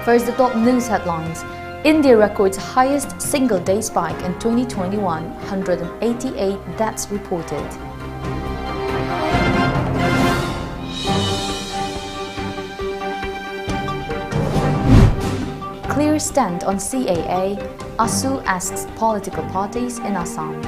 First, the top news headlines. India records highest single-day spike in 2021, 188 deaths reported. Clear stand on CAA, ASU asks political parties in Assam.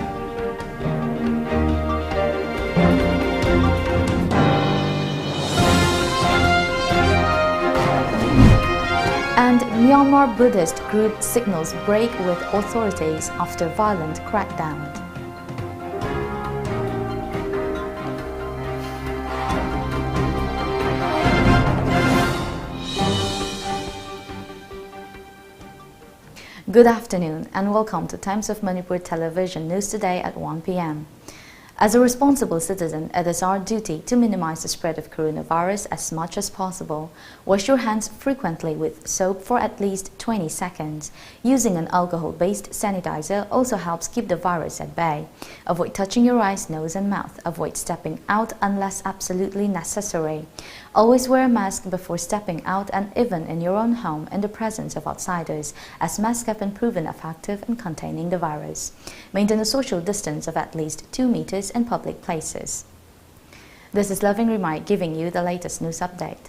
And Myanmar Buddhist group signals break with authorities after violent crackdown. Good afternoon and welcome to Times of Manipur Television News today at 1 p.m. As a responsible citizen, it is our duty to minimize the spread of coronavirus as much as possible. Wash your hands frequently with soap for at least 20 seconds. Using an alcohol-based sanitizer also helps keep the virus at bay. Avoid touching your eyes, nose and mouth. Avoid stepping out unless absolutely necessary. Always wear a mask before stepping out and even in your own home in the presence of outsiders, as masks have been proven effective in containing the virus. Maintain a social distance of at least 2 meters in public places. This is Loving RIMAI giving you the latest news update.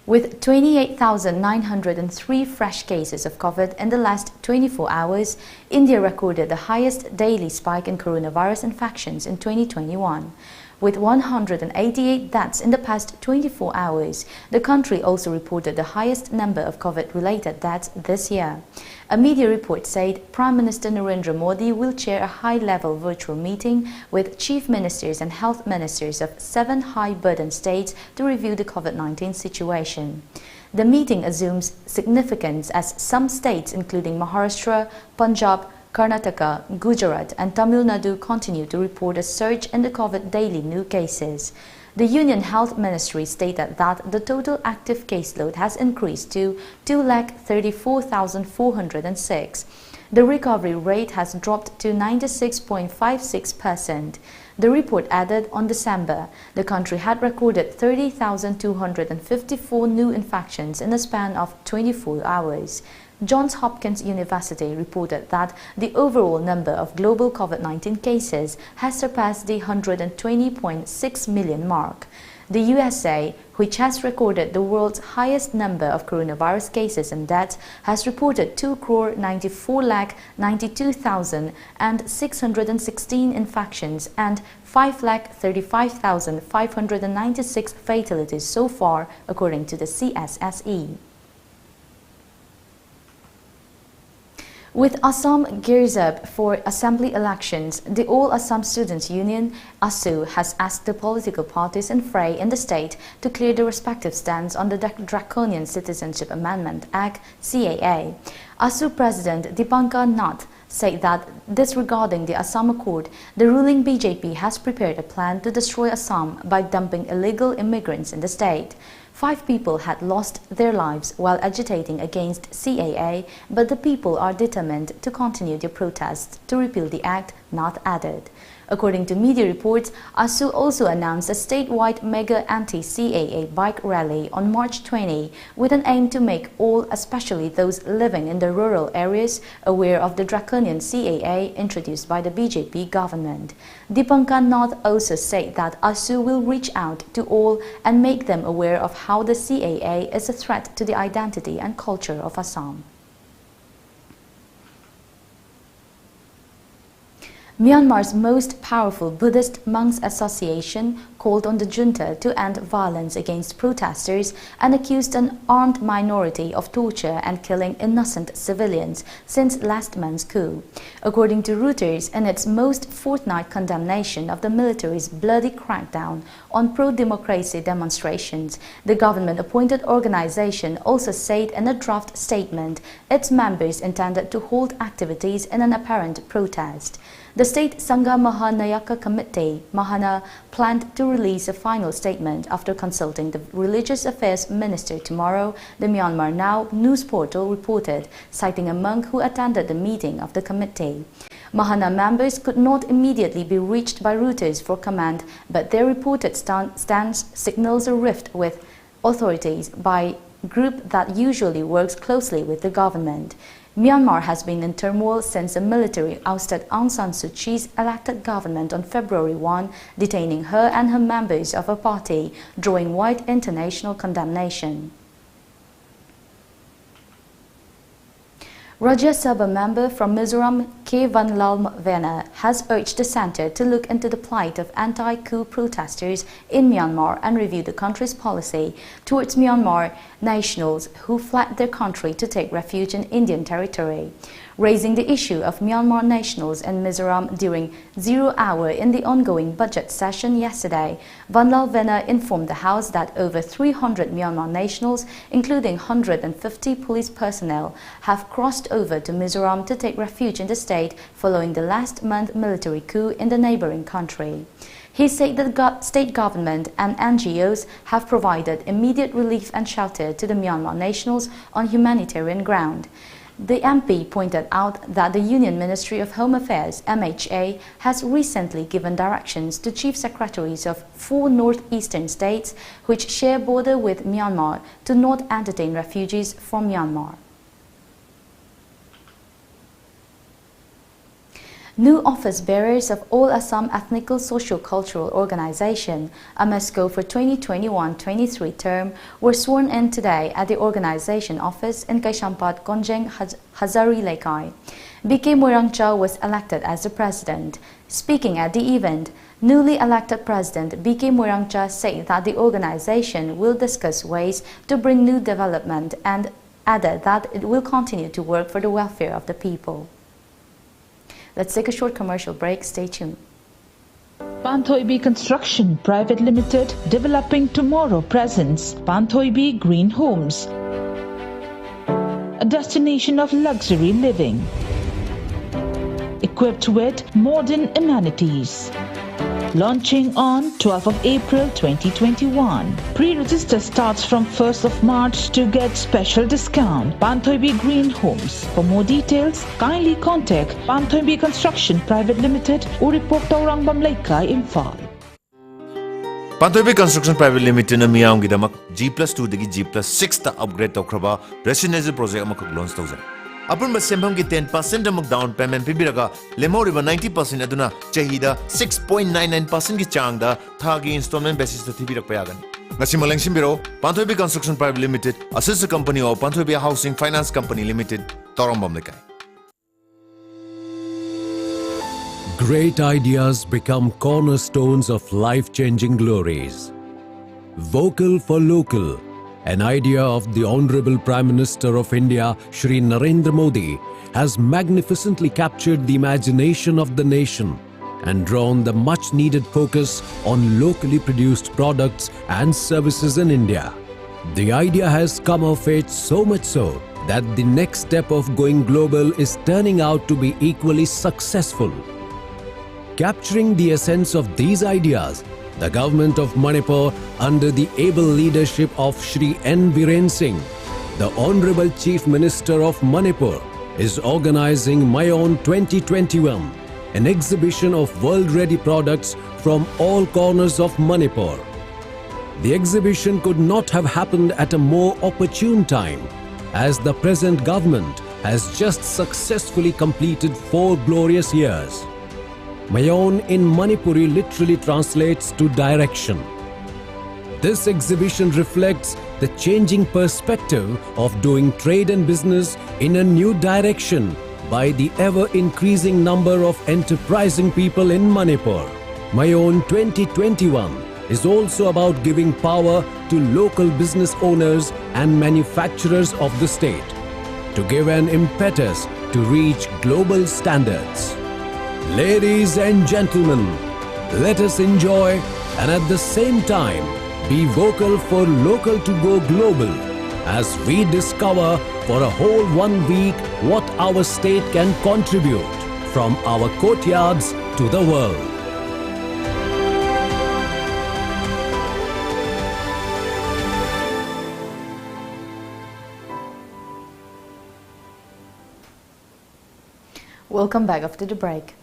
With 28,903 fresh cases of COVID in the last 24 hours, India recorded the highest daily spike in coronavirus infections in 2021. With 188 deaths in the past 24 hours, the country also reported the highest number of COVID-related deaths this year. A media report said Prime Minister Narendra Modi will chair a high-level virtual meeting with chief ministers and health ministers of 7 high-burden states to review the COVID-19 situation. The meeting assumes significance as some states, including Maharashtra, Punjab, Karnataka, Gujarat and Tamil Nadu continue to report a surge in the COVID daily new cases. The Union Health Ministry stated that the total active caseload has increased to 234,406. The recovery rate has dropped to 96.56%. The report added on December, the country had recorded 30,254 new infections in a span of 24 hours. Johns Hopkins University reported that the overall number of global COVID-19 cases has surpassed the 120.6 million mark. The USA, which has recorded the world's highest number of coronavirus cases and deaths, has reported 2,94,92,616 infections and 5,35,596 fatalities so far, according to the CSSE. With Assam gears up for assembly elections, the All Assam Students' Union, ASU, has asked the political parties in fray in the state to clear their respective stands on the Draconian Citizenship Amendment Act, CAA. ASU President Dipankar Nath said that, disregarding the Assam Accord, the ruling BJP has prepared a plan to destroy Assam by dumping illegal immigrants in the state. 5 people had lost their lives while agitating against CAA, but the people are determined to continue their protests to repeal the act, Nath added. According to media reports, ASU also announced a statewide mega anti-CAA bike rally on March 20 with an aim to make all, especially those living in the rural areas, aware of the draconian CAA introduced by the BJP government. Dipankar Nath also said that ASU will reach out to all and make them aware of how the CAA is a threat to the identity and culture of Assam. Myanmar's most powerful Buddhist monks association called on the junta to end violence against protesters and accused an armed minority of torture and killing innocent civilians since last month's coup. According to Reuters, in its most fortnight condemnation of the military's bloody crackdown on pro-democracy demonstrations, the government-appointed organization also said in a draft statement its members intended to hold activities in an apparent protest. The State Sangha Mahanayaka Committee, Mahana, planned to release a final statement after consulting the Religious Affairs Minister tomorrow, the Myanmar Now news portal reported, citing a monk who attended the meeting of the committee. Mahana members could not immediately be reached by Reuters for comment, but their reported stance signals a rift with authorities by group that usually works closely with the government. Myanmar has been in turmoil since the military ousted Aung San Suu Kyi's elected government on February 1, detaining her and her members of her party, drawing wide international condemnation. Rajya Sabha member from Mizoram K. Vanlal Vena has urged the centre to look into the plight of anti-coup protesters in Myanmar and review the country's policy towards Myanmar nationals who fled their country to take refuge in Indian territory. Raising the issue of Myanmar nationals in Mizoram during 0 hour in the ongoing budget session yesterday, Vanlal Vena informed the House that over 300 Myanmar nationals, including 150 police personnel, have crossed over to Mizoram to take refuge in the state following the last month military coup in the neighboring country. He said that the state government and NGOs have provided immediate relief and shelter to the Myanmar nationals on humanitarian ground. The MP pointed out that the Union Ministry of Home Affairs (MHA) has recently given directions to chief secretaries of 4 northeastern states which share border with Myanmar to not entertain refugees from Myanmar. New office bearers of All Assam Ethnical Socio-Cultural Organization, AMESCO, for 2021-23 term were sworn in today at the organization office in Kaishampat, Konjeng, Hazari Lekai. BK Moirangcha was elected as the president. Speaking at the event, newly elected President BK Moirangcha said that the organization will discuss ways to bring new development and added that it will continue to work for the welfare of the people. Let's take a short commercial break. Stay tuned. Panthoibi Construction Private Limited, developing tomorrow presents Panthoibi Green Homes, a destination of luxury living, equipped with modern amenities. Launching on 12th of April 2021. Pre-register starts from 1st of March to get special discount. Panthoibi Green Homes. For more details, kindly contact Panthoibi Construction Private Limited, Uripok Taurang Bamlaika, Imphal. Panthoibi Construction Private Limited na miyam gidamak G+2 dagi G+6 ta upgrade tawkraba residential project amakak launch tawzai. Upon Masembam 10% among down payment Pibiraga, Lemoriba 90% aduna, Chahida 6.99% ki changda, Thagi installment basis to Tibirak Payagan. Nasimalang Simbiro, Panthoibi Construction Private Limited, a sister company of Panthoibi Housing Finance Company Limited, Torambam Lekai. Great ideas become cornerstones of life-changing glories. Vocal for local. An idea of the Honorable Prime Minister of India, Shri Narendra Modi, has magnificently captured the imagination of the nation and drawn the much-needed focus on locally produced products and services in India. The idea has come of age so much so that the next step of going global is turning out to be equally successful. Capturing the essence of these ideas, the government of Manipur, under the able leadership of Shri N. Biren Singh, the Honorable Chief Minister of Manipur, is organizing Mayon 2021, an exhibition of world-ready products from all corners of Manipur. The exhibition could not have happened at a more opportune time, as the present government has just successfully completed 4 glorious years. Mayon in Manipuri literally translates to direction. This exhibition reflects the changing perspective of doing trade and business in a new direction by the ever-increasing number of enterprising people in Manipur. Mayon 2021 is also about giving power to local business owners and manufacturers of the state to give an impetus to reach global standards. Ladies and gentlemen, let us enjoy and at the same time be vocal for local to go global as we discover for a whole 1 week what our state can contribute from our courtyards to the world. Welcome back after the break.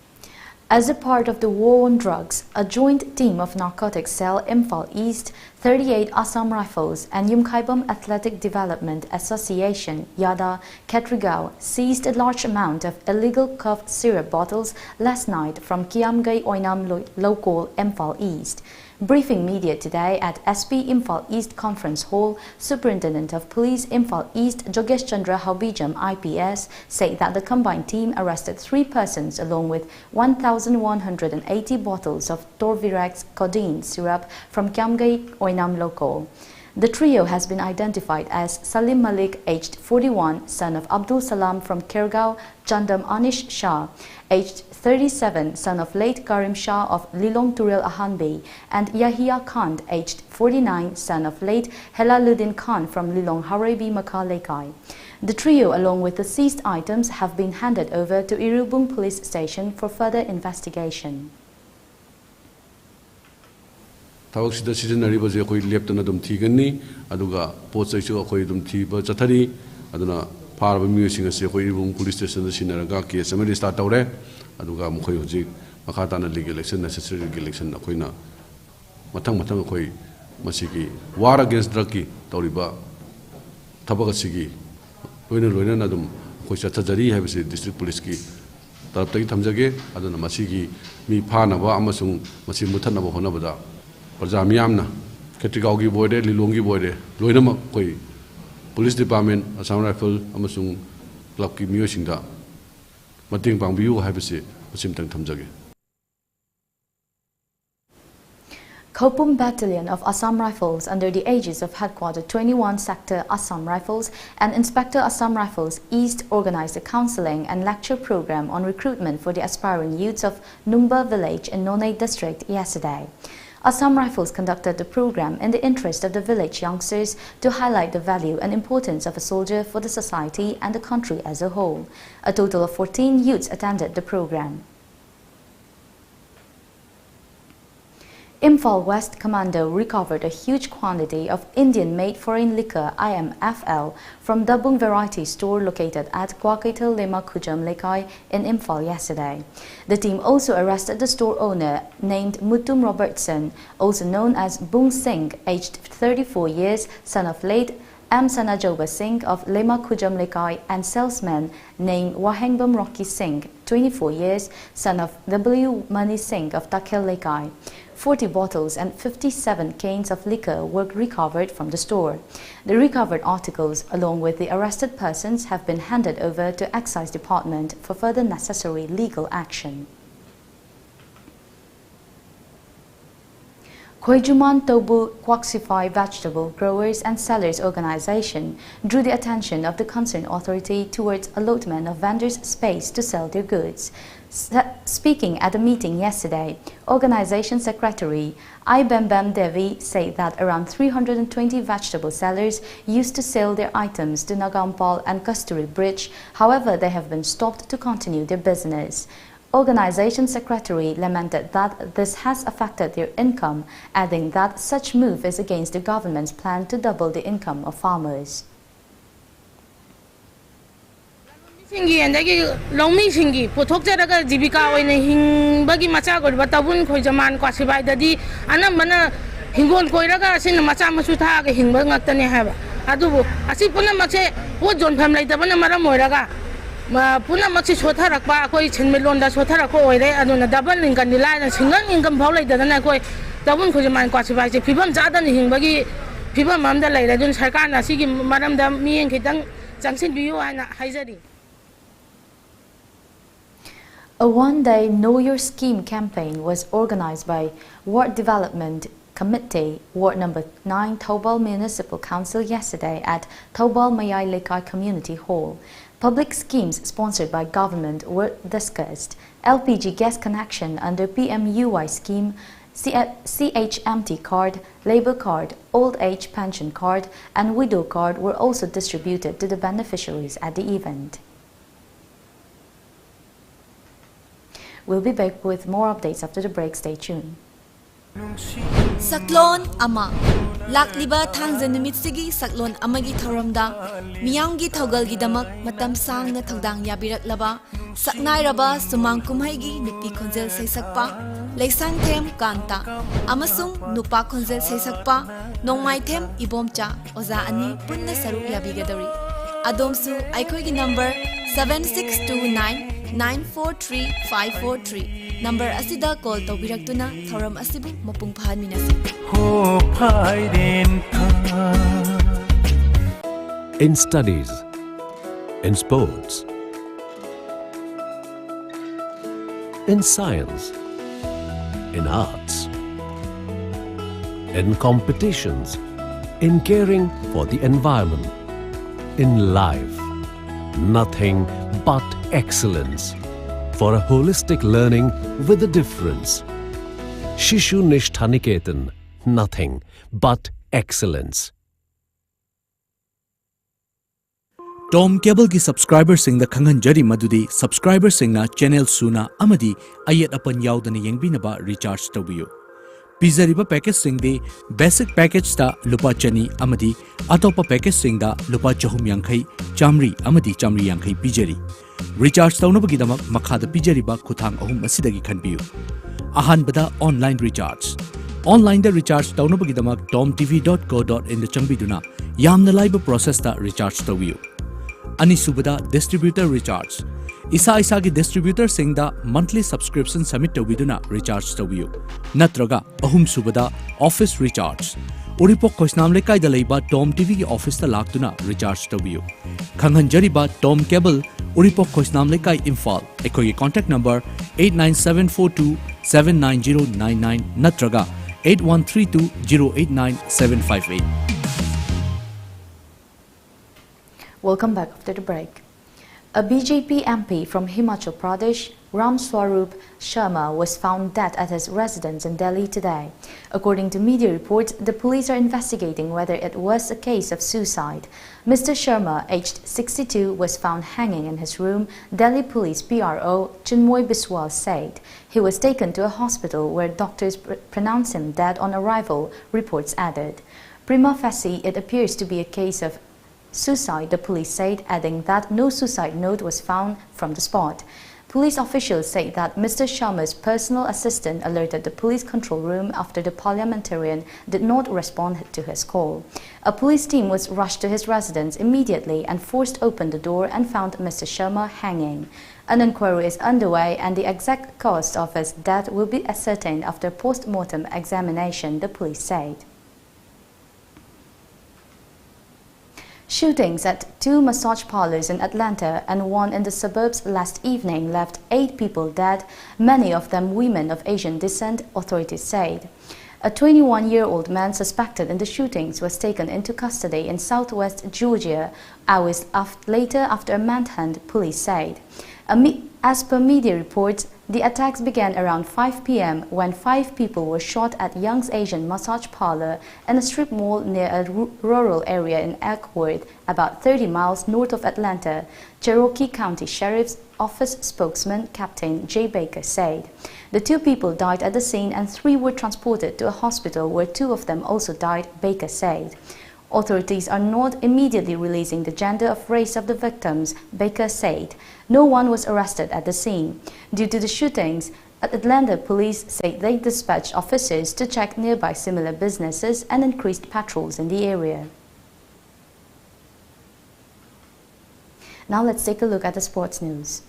As a part of the war on drugs, a joint team of narcotics cell Imphal East, 38 Assam Rifles and Yumkhaibam Athletic Development Association (YADA) Ketrigao seized a large amount of illegal cough syrup bottles last night from Kiamgai Oinam local Imphal East. Briefing media today at SP Imphal East Conference Hall, Superintendent of Police Imphal East Jogesh Chandra Haubijam IPS said that the combined team arrested 3 persons along with 1,180 bottles of Torvirex codeine syrup from Kiamgai Oinam local. The trio has been identified as Salim Malik, aged 41, son of Abdul Salam from Kirgao, Chandam Anish Shah, aged 37, son of late Karim Shah of Lilong Turil Ahanbi, and Yahya Khan, aged 49, son of late Helaluddin Khan from Lilong Harabi Makalekai. The trio, along with the seized items, have been handed over to Irubung Police Station for further investigation. Tawak sizinariba je akoi leptana dum thigani aduga pochai chu akoi dum thiba chathari aduna farba miyosing ase akoi Irubung police station da sinaraga case amari start tawre aduga mukhoi hojik makhatana legal action necessary legal action akoina mathang akoi masigi war against drug ki tawriba thabak asigi loina na dum akoi chathajari haibase district police ki taraptagi thamjage aduna masigi mi phanaba amasung masi muthanaba honabada Parjamiamna, Ketrigaugi Boyde, Lilongi Boyde, Loinama Koi, Police Department, Assam Rifle, Amasung, Clubki Musinda, Mating Bangbiu Habisi, Simtang Tamjagi. Kopum Battalion of Assam Rifles under the aegis of Headquarter 21 Sector Assam Rifles and Inspector Assam Rifles East organized a counseling and lecture program on recruitment for the aspiring youths of Numba village in Nonai district yesterday. Assam Rifles conducted the program in the interest of the village youngsters to highlight the value and importance of a soldier for the society and the country as a whole. A total of 14 youths attended the program. Imphal West Commando recovered a huge quantity of Indian-made foreign liquor IMFL from Dabung Variety Store located at Kwakaital Lema Kujam Lekai in Imphal yesterday. The team also arrested the store owner named Mutum Robertson, also known as Bung Singh, aged 34 years, son of late M. Sanajoba Singh of Lema Kujam Lekai, and salesman named Wahengbam Rocky Singh, 24 years, son of W. Mani Singh of Takhil Lekai. 40 bottles and 57 cans of liquor were recovered from the store. The recovered articles, along with the arrested persons, have been handed over to Excise Department for further necessary legal action. Koijuman Tobu Kwaksify Vegetable Growers and Sellers Organization drew the attention of the concerned authority towards allotment of vendors' space to sell their goods. Speaking at a meeting yesterday, Organization Secretary Ibembem Devi said that around 320 vegetable sellers used to sell their items to Nagampal and Kasturi Bridge. However, they have been stopped to continue their business. Organization Secretary lamented that this has affected their income, adding that such move is against the government's plan to double the income of farmers. Longi singi pothok jaraga jibika oine hingbagi macha gorba tabun khoijaman kwasibai dadi anamana hingon koiraga sin macha masu tha ga hingba ngaktane haba adubu asi puna mache po jon pham laidabana maram moiraga puna machi sotha rakpa koi chenmelon da sotha rakko oire aduna double income ni la single income phau laidadana koi tabun khoijaman kwasibai je phibam jadan hingbagi phibam mamda laira dun sarkar na sigi maram da miyeng khitang changsin biyo ana haijari. A one-day Know Your Scheme campaign was organized by Ward Development Committee, Ward Number 9, Taubal Municipal Council yesterday at Taubal Mayai Lekai Community Hall. Public schemes sponsored by government were discussed. LPG gas connection under PMUY scheme, CHMT card, labor card, old age pension card and widow card were also distributed to the beneficiaries at the event. We'll be back with more updates after the break. Stay tuned. Saklon Ama Lakliba thangza numitsigi saklon amagi thoramda miyamgi thogalgi damak matam sangna thodang yabiraklaba saknairaba sumang kumhaigi nupi khonjel saisakpa leisang them kanta amasung nupa khonjel saisakpa nongmai them ibomcha oza ani punna saru yabigadari adomsu aikhoigi number 7629943543 number asida call tawbiraktuna thoram asibu mapung phanminasi in studies, in sports, in science, in arts, in competitions, in caring for the environment, in life, nothing but excellence for a holistic learning with a difference. Shishu Nishthaniketan, nothing but excellence. Tom Cable ki subscriber sing da khangan jari madudi subscriber sing na channel suna amadi ayat apan yaudana yengbinaba recharge tawbiyo. Pizariba package sing de basic package ta lupa chani amadi atopa package sing da lupa chahum yankhai chamri amadi chamri yankhai pizari. Recharge tawnabagi damak makhada pizariba khuthang ahum asidagi khanbiyo. Ahanbada online recharge. Online da recharge tawnabagi damak tomtv.co.in da changbiduna yamna laiba process ta recharge tawbiyo. Anisubada distributor recharge. Isa ki distributor sing da monthly subscription submit tawbiduna recharge tawbiyo. Natraga ahum subada office recharge. Uripok Kosnam lekai da leiba Tom TV ki office ta laktuna recharge tawbiyo. Khanghan jariba Tom Cable Uripok Kosnam lekai Imphal. Ekoi contact number 89742790999 natraga 8132089758. Welcome back after the break. A BJP MP from Himachal Pradesh, Ram Swarup Sharma, was found dead at his residence in Delhi today. According to media reports, the police are investigating whether it was a case of suicide. Mr. Sharma, aged 62, was found hanging in his room, Delhi Police PRO Chinmoy Biswal said. He was taken to a hospital where doctors pronounced him dead on arrival, reports added. Prima facie, it appears to be a case of suicide, the police said, adding that no suicide note was found from the spot. Police officials say that Mr. Sharma's personal assistant alerted the police control room after the parliamentarian did not respond to his call. A police team was rushed to his residence immediately and forced open the door and found Mr. Sharma hanging. An inquiry is underway and the exact cause of his death will be ascertained after post-mortem examination, the police said. Shootings at 2 massage parlors in Atlanta and one in the suburbs last evening left 8 people dead, many of them women of Asian descent, authorities said. A 21-year-old man suspected in the shootings was taken into custody in southwest Georgia hours later after a manhunt, police said. As per media reports, the attacks began around 5 p.m. when 5 people were shot at Young's Asian massage parlor in a strip mall near a rural area in Eckworth, about 30 miles north of Atlanta, Cherokee County Sheriff's Office spokesman Captain J. Baker said. The 2 people died at the scene and 3 were transported to a hospital where 2 of them also died, Baker said. Authorities are not immediately releasing the gender or race of the victims, Baker said. No one was arrested at the scene. Due to the shootings, Atlanta police say they dispatched officers to check nearby similar businesses and increased patrols in the area. Now let's take a look at the sports news.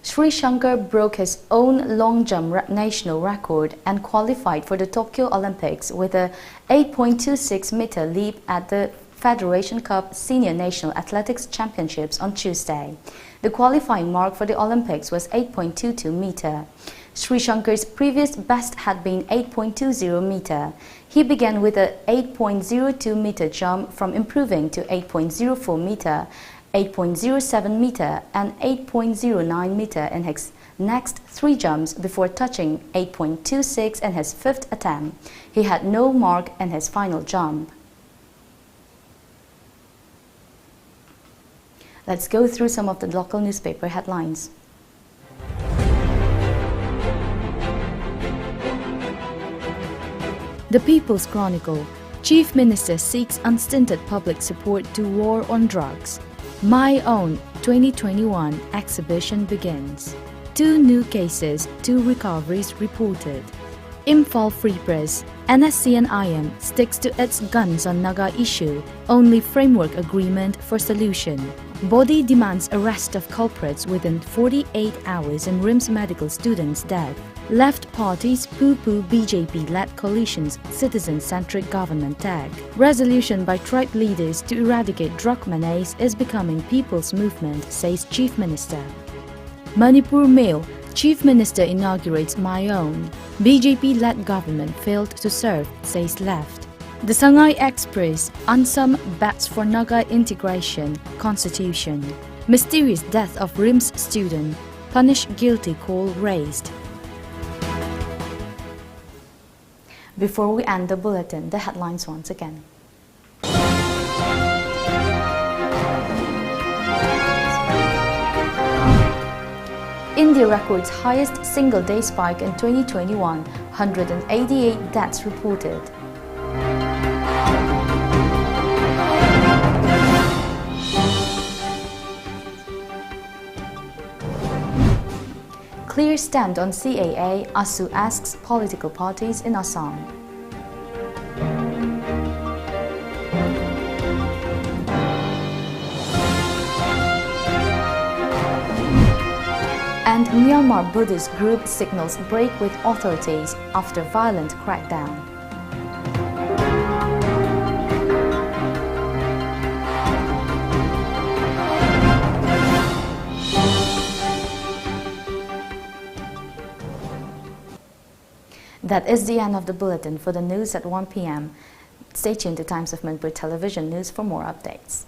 Sri Shankar broke his own long jump national record and qualified for the Tokyo Olympics with a 8.26-meter leap at the Federation Cup Senior National Athletics Championships on Tuesday. The qualifying mark for the Olympics was 8.22 meter. Sri Shankar's previous best had been 8.20 meter. He began with a 8.02 meter jump from improving to 8.04 meter, 8.07 meter and 8.09 meter in his next 3 jumps before touching 8.26 in his 5th attempt. He had no mark in his final jump. Let's go through some of the local newspaper headlines. The People's Chronicle. Chief Minister seeks unstinted public support to war on drugs. My Own 2021 exhibition begins. 2 new cases, 2 recoveries reported. Imphal Free Press. NSC and IM sticks to its guns on Naga issue. Only framework agreement for solution. Body demands arrest of culprits within 48 hours in RIMS medical students' death. Left parties poo-poo BJP-led coalition's citizen-centric government tag. Resolution by tribe leaders to eradicate drug menace is becoming people's movement, says Chief Minister. Manipur Mail. Chief Minister inaugurates My Own. BJP-led government failed to serve, says Left. The Shanghai Express. Ansam bats for Naga integration, constitution. Mysterious death of RIMS student. Punish guilty call raised. Before we end the bulletin, the headlines once again. India records highest single-day spike in 2021, 188 deaths reported. Clear stand on CAA, ASU asks political parties in Assam. And Myanmar Buddhist group signals break with authorities after violent crackdown. That is the end of the bulletin. For the news at 1 p.m. Stay tuned to Times of Manipur Television News for more updates.